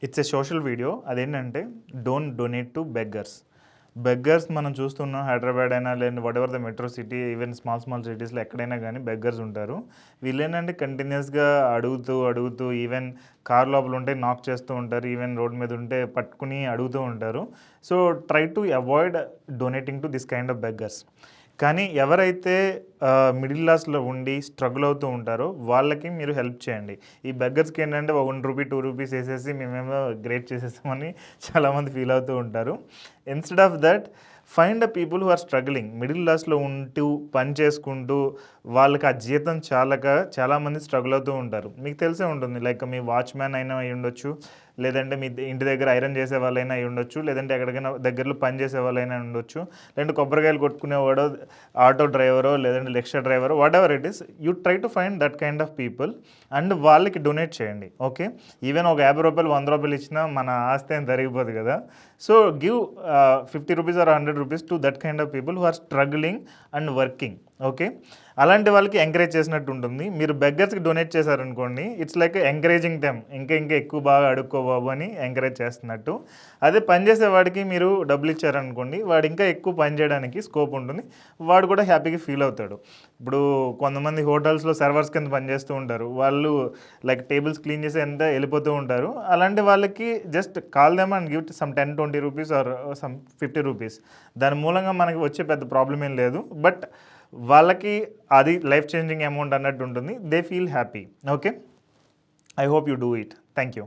It's a social video. అదేంటంటే don't donate to beggars. Beggars మనం చూస్తున్నాం, హైదరాబాద్ అయినా లేదంటే whatever the metro city, even small సిటీస్లో ఎక్కడైనా కానీ బెగ్గర్స్ ఉంటారు. వీళ్ళేంటంటే కంటిన్యూస్గా అడుగుతూ ఈవెన్ కార్ లోపల ఉంటే నాక్ చేస్తూ ఉంటారు, ఈవెన్ రోడ్ మీద ఉంటే పట్టుకుని అడుగుతూ ఉంటారు. So try to avoid donating to this kind of beggars. కానీ ఎవరైతే మిడిల్ క్లాస్లో ఉండి స్ట్రగుల్ అవుతూ ఉంటారో వాళ్ళకి మీరు హెల్ప్ చేయండి. ఈ బెగ్గర్స్కి ఏంటంటే ₹1 ₹2 వేసేసి మేమేమో గ్రేట్ చేసేస్తామని చాలామంది ఫీల్ అవుతూ ఉంటారు. Instead of that find the people who are struggling. Middle క్లాస్లో ఉంటూ పని చేసుకుంటూ వాళ్ళకి ఆ జీతం చాలక చాలామంది స్ట్రగుల్ అవుతూ ఉంటారు. మీకు తెలిసే ఉంటుంది, లైక్ మీ వాచ్మ్యాన్ అయినా అయి ఉండొచ్చు, లేదంటే మీ ఇంటి దగ్గర ఐరన్ చేసే వాళ్ళైనా అయి ఉండొచ్చు, లేదంటే ఎక్కడికైనా దగ్గరలో పని చేసే వాళ్ళైనా ఉండొచ్చు, లేదంటే కొబ్బరికాయలు కొట్టుకునేవాడో, ఆటో డ్రైవరో, లేదంటే రిక్షా డ్రైవరో, whatever it is, you try to find that kind of people and వాళ్ళకి డొనేట్ చేయండి. ఓకే, ఈవెన్ ఒక ₹50 ₹100 ఇచ్చినా మన ఆస్తి ఏం జరిగిపోదు కదా. So give ₹50 or ₹100 to that kind of people who are struggling and working. Okay, అలాంటి వాళ్ళకి ఎంకరేజ్ చేసినట్టు ఉంటుంది. మీరు బెగ్గర్స్కి డొనేట్ చేశారనుకోండి, ఇట్స్ లైక్ ఎంకరేజింగ్ దెమ్, ఇంకా ఎక్కువ బాగా అడుక్కో బాబు అని ఎంకరేజ్ చేస్తున్నట్టు. అదే పనిచేసే వాడికి మీరు డబ్బులు ఇచ్చారనుకోండి, వాడు ఇంకా ఎక్కువ పని చేయడానికి స్కోప్ ఉంటుంది, వాడు కూడా హ్యాపీగా ఫీల్ అవుతాడు. ఇప్పుడు కొంతమంది హోటల్స్లో సర్వర్స్ కింద పనిచేస్తూ ఉంటారు, వాళ్ళు లైక్ టేబుల్స్ క్లీన్ చేసి ఎంత వెళ్ళిపోతూ ఉంటారు. అలాంటి వాళ్ళకి just call them and give some ₹10-20 or some ₹50. దాని మూలంగా మనకి వచ్చే పెద్ద ప్రాబ్లం ఏం లేదు, బట్ వాళ్ళకి అది లైఫ్ చేంజింగ్ అమౌంట్ అన్నట్టు ఉంటుంది. They feel happy. Okay, I hope you do it. Thank you.